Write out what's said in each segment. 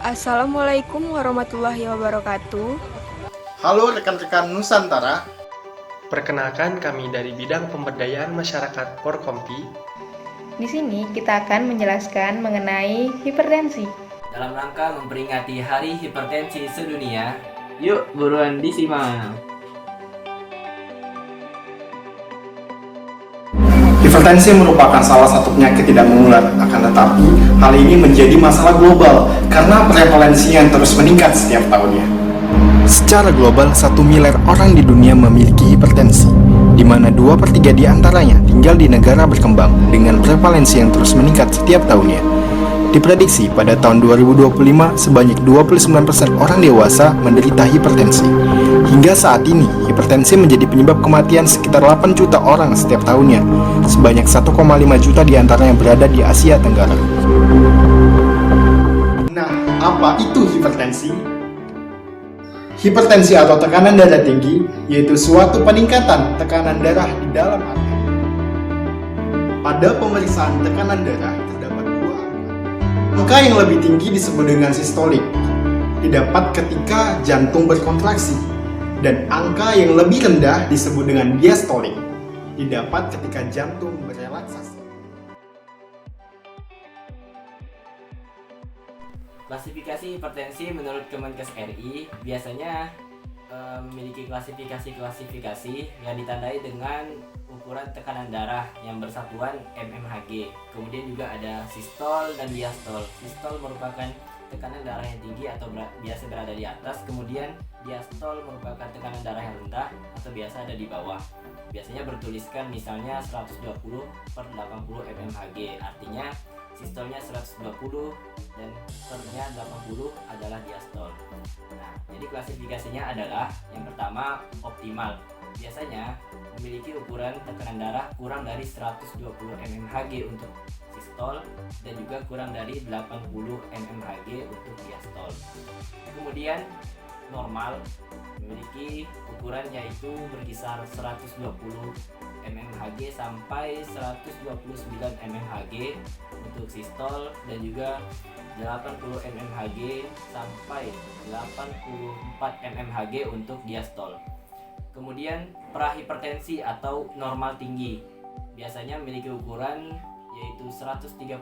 Assalamualaikum warahmatullahi wabarakatuh. Halo rekan-rekan Nusantara. Perkenalkan kami dari bidang pemberdayaan masyarakat Porkompi. Di sini kita akan menjelaskan mengenai hipertensi. Dalam rangka memperingati Hari Hipertensi Sedunia, yuk buruan disimak. Hipertensi merupakan salah satu penyakit tidak menular, akan tetapi hal ini menjadi masalah global karena prevalensinya yang terus meningkat setiap tahunnya. Secara global, 1 miliar orang di dunia memiliki hipertensi, di mana 2/3 di antaranya tinggal di negara berkembang dengan prevalensi yang terus meningkat setiap tahunnya. Diprediksi pada tahun 2025 sebanyak 29% orang dewasa menderita hipertensi. Hingga saat ini, hipertensi menjadi penyebab kematian sekitar 8 juta orang setiap tahunnya. Sebanyak 1,5 juta di antaranya berada di Asia Tenggara. Nah, apa itu hipertensi? Hipertensi atau tekanan darah tinggi yaitu suatu peningkatan tekanan darah di dalam arteri. Pada pemeriksaan tekanan darah terdapat dua angka. Angka yang lebih tinggi disebut dengan sistolik, didapat ketika jantung berkontraksi, dan angka yang lebih rendah disebut dengan diastolik, didapat ketika jantung berelaksasi. Klasifikasi hipertensi menurut Kemenkes RI biasanya memiliki klasifikasi yang ditandai dengan ukuran tekanan darah yang bersatuan mmHg. Kemudian juga ada sistol dan diastol. Sistol merupakan tekanan darah yang tinggi atau biasa berada di atas, kemudian diastol merupakan tekanan darah yang rendah atau biasa ada di bawah. Biasanya bertuliskan misalnya 120/80 mmHg, artinya sistolnya 120 dan pernya 80 adalah diastol. Nah, jadi klasifikasinya adalah yang pertama optimal. Biasanya memiliki ukuran tekanan darah kurang dari 120 mmHg untuk sistol dan juga kurang dari 80 mmHg untuk diastol. Kemudian normal memiliki ukuran yaitu berkisar 120 mmHg sampai 129 mmHg untuk sistol dan juga 80 mmHg sampai 84 mmHg untuk diastol. Kemudian prahipertensi atau normal tinggi biasanya memiliki ukuran yaitu 130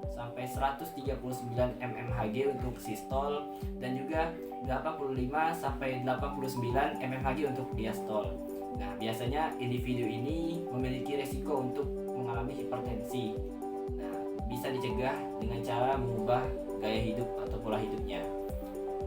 sampai 139 mmHg untuk sistol dan juga 85 sampai 89 mmHg untuk diastol. Nah, biasanya individu ini memiliki resiko untuk mengalami hipertensi. Nah, bisa dicegah dengan cara mengubah gaya hidup atau pola hidupnya.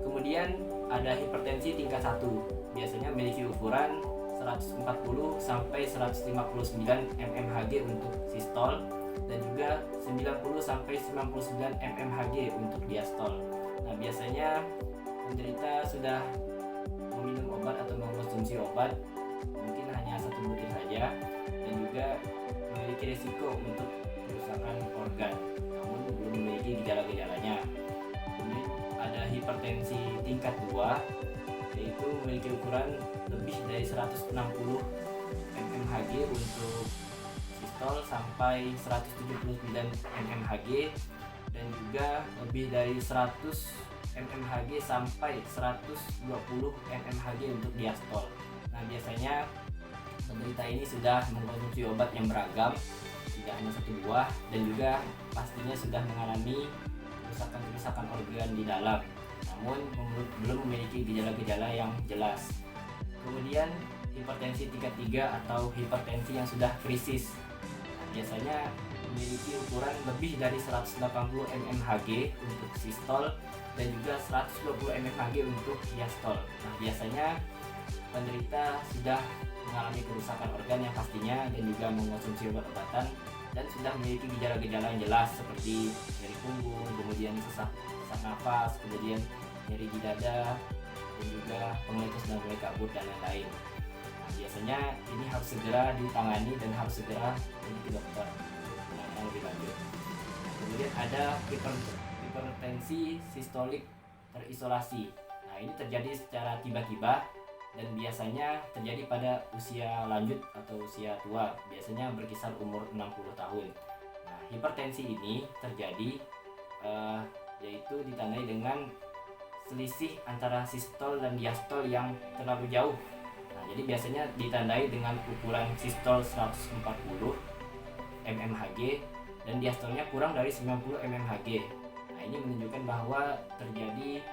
Kemudian ada hipertensi tingkat 1. Biasanya memiliki ukuran 140 sampai 159 mmHg untuk sistol dan juga 90 sampai 99 mmHg untuk diastol. Nah, biasanya penderita sudah meminum obat atau mengkonsumsi obat mungkin hanya 1 butir saja dan juga memiliki risiko untuk kerusakan organ namun belum memiliki gejala-gejalanya. Kemudian ada hipertensi tingkat 2 yaitu memiliki ukuran lebih dari 160 mmHg untuk sistol sampai 179 mmHg dan juga lebih dari 100 mmHg sampai 120 mmHg untuk diastol. Nah, biasanya penderita ini sudah mengkonsumsi obat yang beragam, tidak hanya 1 buah, dan juga pastinya sudah mengalami kerusakan organ di dalam, namun belum memiliki gejala-gejala yang jelas. Kemudian hipertensi tingkat 3 atau hipertensi yang sudah krisis. Nah, biasanya memiliki ukuran lebih dari 180 mmHg untuk sistol dan juga 120 mmHg untuk diastol. Nah, biasanya penderita sudah mengalami kerusakan organ yang pastinya dan juga mengkonsumsi obat-obatan dan sudah memiliki gejala-gejala yang jelas seperti nyeri punggung, kemudian sesak nafas, kemudian nyeri di dada dan juga penglitus dan mulai kabur dan lain-lain. Nah, biasanya ini harus segera ditangani dan harus segera pergi ke dokter untuk penanganan lebih lanjut. Kemudian ada hipertensi sistolik terisolasi. Nah, ini terjadi secara tiba-tiba dan biasanya terjadi pada usia lanjut atau usia tua, biasanya berkisar umur 60 tahun. Nah, hipertensi ini terjadi yaitu ditandai dengan selisih antara sistol dan diastol yang terlalu jauh. Nah, jadi biasanya ditandai dengan ukuran sistol 140 mmHg dan diastolnya kurang dari 90 mmHg. Nah, ini menunjukkan bahwa terjadi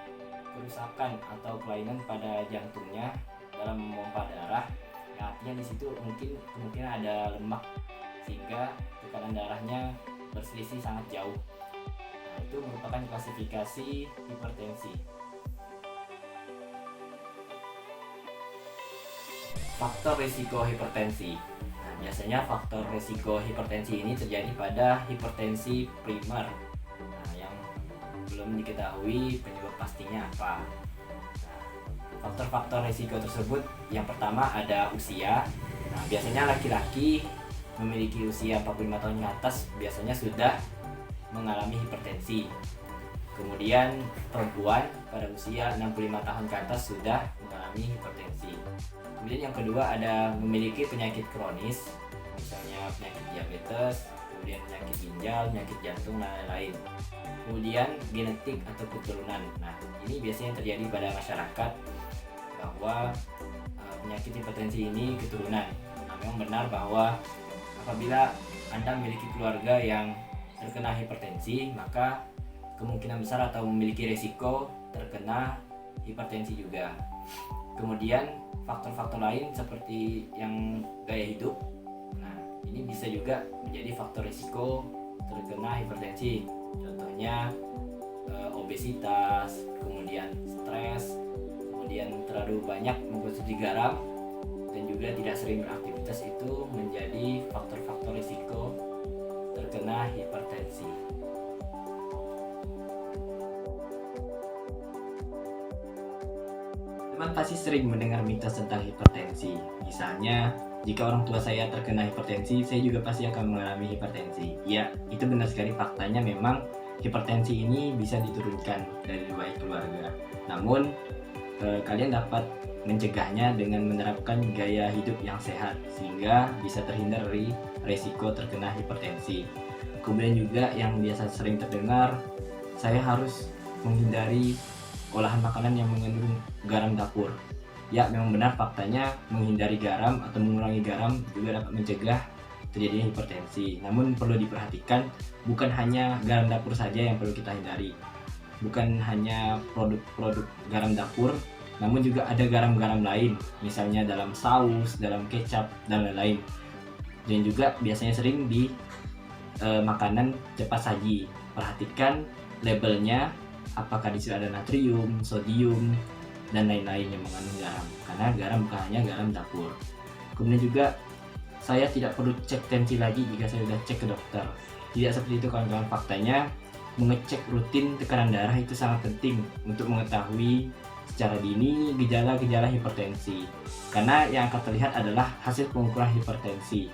kerusakan atau kelainan pada jantungnya dalam memompa darah. Yang artinya di situ mungkin kemungkinan ada lemak sehingga tekanan darahnya berselisih sangat jauh. Nah, itu merupakan klasifikasi hipertensi. Faktor risiko hipertensi. Nah, biasanya faktor risiko hipertensi ini terjadi pada hipertensi primer. Nah, yang belum diketahui penyebab pastinya apa. Faktor-faktor risiko tersebut yang pertama ada usia. Nah, biasanya laki-laki memiliki usia 45 tahun ke atas biasanya sudah mengalami hipertensi. Kemudian perempuan pada usia 65 tahun ke atas sudah mengalami hipertensi. Kemudian yang kedua ada memiliki penyakit kronis, misalnya penyakit diabetes, kemudian penyakit ginjal, penyakit jantung, dan lain-lain. Kemudian genetik atau keturunan. Nah, ini biasanya terjadi pada masyarakat bahwa penyakit hipertensi ini keturunan. Nah, memang benar bahwa apabila Anda memiliki keluarga yang terkena hipertensi, maka kemungkinan besar atau memiliki resiko terkena hipertensi juga. Kemudian faktor-faktor lain seperti yang gaya hidup. Nah, ini bisa juga menjadi faktor risiko terkena hipertensi. Contohnya obesitas, kemudian stres, kemudian terlalu banyak mengkonsumsi garam, dan juga tidak sering beraktivitas itu menjadi faktor-faktor risiko terkena hipertensi. Teman pasti sering mendengar mitos tentang hipertensi. Misalnya, jika orang tua saya terkena hipertensi, saya juga pasti akan mengalami hipertensi. Ya, itu benar sekali, faktanya memang hipertensi ini bisa diturunkan dari riwayat keluarga. Namun, kalian dapat mencegahnya dengan menerapkan gaya hidup yang sehat sehingga bisa terhindar dari resiko terkena hipertensi. Kemudian juga yang biasa sering terdengar, saya harus menghindari olahan makanan yang mengandung garam dapur. Ya, memang benar, faktanya menghindari garam atau mengurangi garam juga dapat mencegah terjadinya hipertensi. Namun perlu diperhatikan, bukan hanya garam dapur saja yang perlu kita hindari. Bukan hanya produk-produk garam dapur, namun juga ada garam-garam lain, misalnya dalam saus, dalam kecap, dan lain-lain. Dan juga biasanya sering di makanan cepat saji. Perhatikan labelnya, apakah di situ ada natrium, sodium, dan lain-lain yang mengandung garam. Karena garam bukan hanya garam dapur. Kemudian juga saya tidak perlu cek tensi lagi jika saya sudah cek ke dokter. Tidak seperti itu kawan-kawan, faktanya mengecek rutin tekanan darah itu sangat penting untuk mengetahui secara dini gejala-gejala hipertensi. Karena yang akan terlihat adalah hasil pengukuran hipertensi.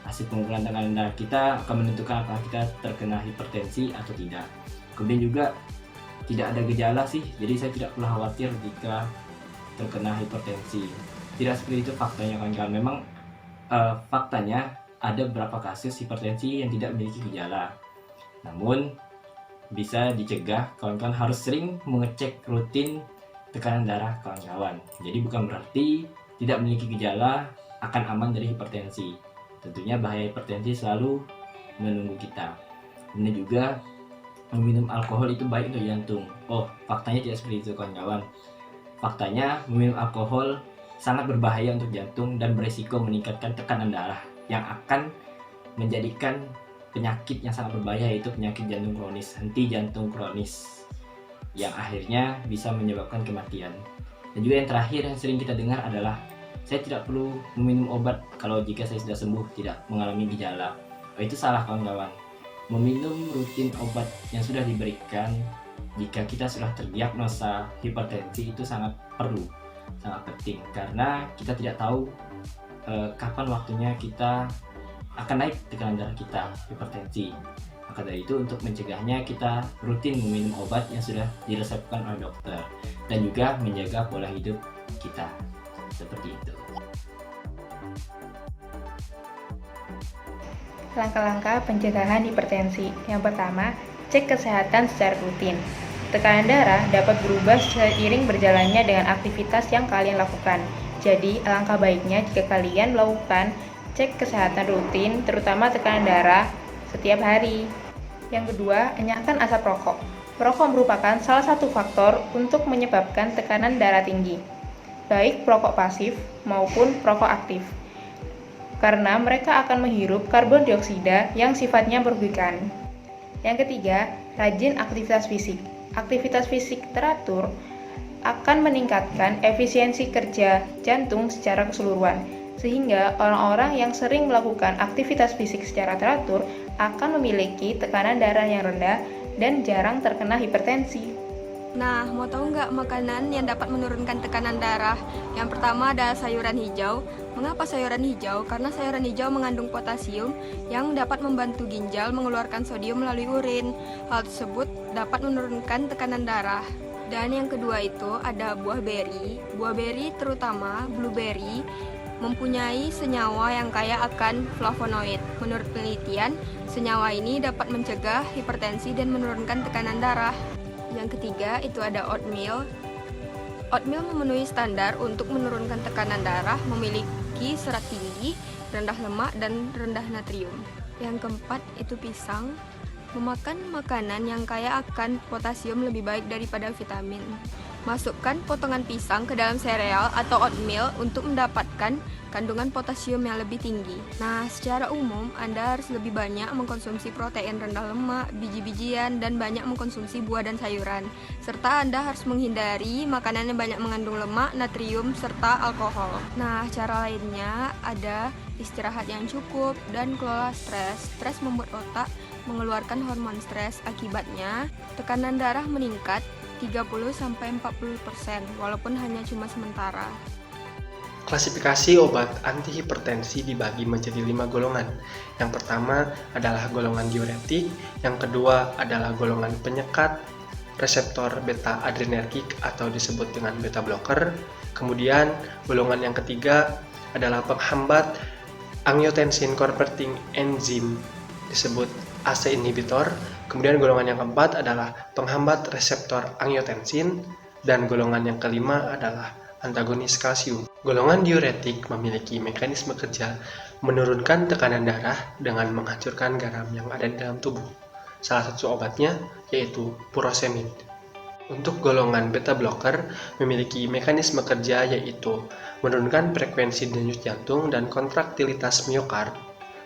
Hasil pengukuran tekanan darah kita akan menentukan apakah kita terkena hipertensi atau tidak. Kemudian juga tidak ada gejala sih, jadi saya tidak perlu khawatir jika terkena hipertensi. Tidak seperti itu faktanya kawan-kawan. Memang faktanya ada beberapa kasus hipertensi yang tidak memiliki gejala. Namun bisa dicegah, kawan-kawan harus sering mengecek rutin tekanan darah kawan-kawan. Jadi bukan berarti tidak memiliki gejala akan aman dari hipertensi. Tentunya bahaya hipertensi selalu menunggu kita. Ini juga meminum alkohol itu baik untuk jantung. Oh, faktanya tidak seperti itu kawan-kawan. Faktanya meminum alkohol sangat berbahaya untuk jantung dan beresiko meningkatkan tekanan darah yang akan menjadikan penyakit yang sangat berbahaya, yaitu penyakit jantung kronis, henti jantung kronis, yang akhirnya bisa menyebabkan kematian. Dan juga yang terakhir yang sering kita dengar adalah saya tidak perlu meminum obat kalau jika saya sudah sembuh, tidak mengalami gejala. Oh, itu salah kawan-kawan. Meminum rutin obat yang sudah diberikan jika kita sudah terdiagnosa hipertensi itu sangat perlu, sangat penting, karena kita tidak tahu kapan waktunya kita akan naik tekanan darah kita hipertensi. Maka dari itu, untuk mencegahnya kita rutin meminum obat yang sudah diresepkan oleh dokter dan juga menjaga pola hidup kita seperti itu. Langkah-langkah pencegahan hipertensi. Yang pertama, cek kesehatan secara rutin. Tekanan darah dapat berubah seiring berjalannya dengan aktivitas yang kalian lakukan. Jadi, alangkah baiknya jika kalian melakukan cek kesehatan rutin, terutama tekanan darah, setiap hari. Yang kedua, enyahkan asap rokok. Perokok merupakan salah satu faktor untuk menyebabkan tekanan darah tinggi, baik perokok pasif maupun perokok aktif, karena mereka akan menghirup karbon dioksida yang sifatnya merugikan. Yang ketiga, rajin aktivitas fisik. Aktivitas fisik teratur akan meningkatkan efisiensi kerja jantung secara keseluruhan, sehingga orang-orang yang sering melakukan aktivitas fisik secara teratur akan memiliki tekanan darah yang rendah dan jarang terkena hipertensi. Nah, mau tahu nggak makanan yang dapat menurunkan tekanan darah? Yang pertama adalah sayuran hijau. Mengapa sayuran hijau? Karena sayuran hijau mengandung potasium yang dapat membantu ginjal mengeluarkan sodium melalui urin. Hal tersebut dapat menurunkan tekanan darah. Dan yang kedua itu ada buah beri. Buah beri terutama blueberry mempunyai senyawa yang kaya akan flavonoid. Menurut penelitian, senyawa ini dapat mencegah hipertensi dan menurunkan tekanan darah. Yang ketiga itu ada oatmeal. Oatmeal memenuhi standar untuk menurunkan tekanan darah, memiliki serat tinggi, rendah lemak, dan rendah natrium. Yang keempat itu pisang. Memakan makanan yang kaya akan potasium lebih baik daripada vitamin. Masukkan potongan pisang ke dalam sereal atau oatmeal untuk mendapatkan kandungan potasium yang lebih tinggi. Nah, secara umum Anda harus lebih banyak mengkonsumsi protein rendah lemak, biji-bijian, dan banyak mengkonsumsi buah dan sayuran. Serta Anda harus menghindari makanan yang banyak mengandung lemak, natrium, serta alkohol. Nah, cara lainnya ada istirahat yang cukup dan kelola stres. Stres membuat otak mengeluarkan hormon stres. Akibatnya, tekanan darah meningkat 30-40%, walaupun hanya cuma sementara. Klasifikasi obat antihipertensi dibagi menjadi 5 golongan. Yang pertama adalah golongan diuretik, yang kedua adalah golongan penyekat reseptor beta adrenergik atau disebut dengan beta blocker. Kemudian golongan yang ketiga adalah penghambat angiotensin converting enzyme disebut ACE inhibitor. Kemudian golongan yang keempat adalah penghambat reseptor angiotensin, dan golongan yang kelima adalah antagonis kalsium. Golongan diuretik memiliki mekanisme kerja menurunkan tekanan darah dengan menghancurkan garam yang ada di dalam tubuh. Salah satu obatnya yaitu furosemid. Untuk golongan beta blocker memiliki mekanisme kerja yaitu menurunkan frekuensi denyut jantung dan kontraktilitas miokard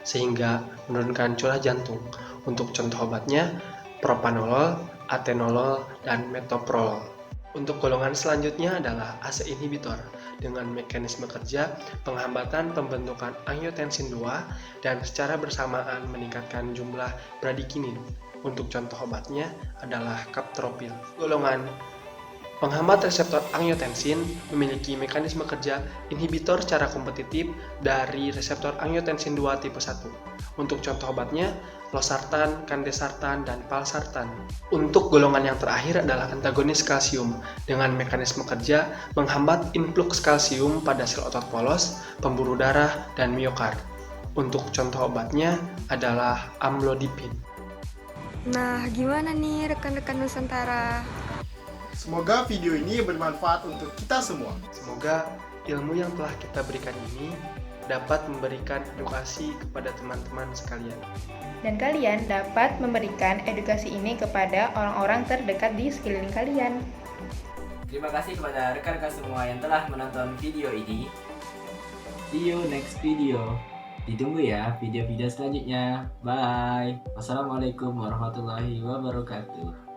sehingga menurunkan curah jantung. Untuk contoh obatnya propanolol, atenolol, dan metoprolol. Untuk golongan selanjutnya adalah ACE inhibitor dengan mekanisme kerja penghambatan pembentukan angiotensin 2 dan secara bersamaan meningkatkan jumlah bradikinin. Untuk contoh obatnya adalah kaptropil. Golongan penghambat reseptor angiotensin memiliki mekanisme kerja inhibitor secara kompetitif dari reseptor angiotensin 2 tipe 1. Untuk contoh obatnya losartan, kandesartan, dan valsartan. Untuk golongan yang terakhir adalah antagonis kalsium dengan mekanisme kerja menghambat influx kalsium pada sel otot polos, pembuluh darah, dan miokard. Untuk contoh obatnya adalah amlodipin. Nah, gimana nih rekan-rekan Nusantara? Semoga video ini bermanfaat untuk kita semua. Semoga ilmu yang telah kita berikan ini dapat memberikan edukasi kepada teman-teman sekalian. Dan kalian dapat memberikan edukasi ini kepada orang-orang terdekat di sekeliling kalian. Terima kasih kepada rekan-rekan semua yang telah menonton video ini. See you next video. Ditunggu ya video-video selanjutnya. Bye. Wassalamualaikum warahmatullahi wabarakatuh.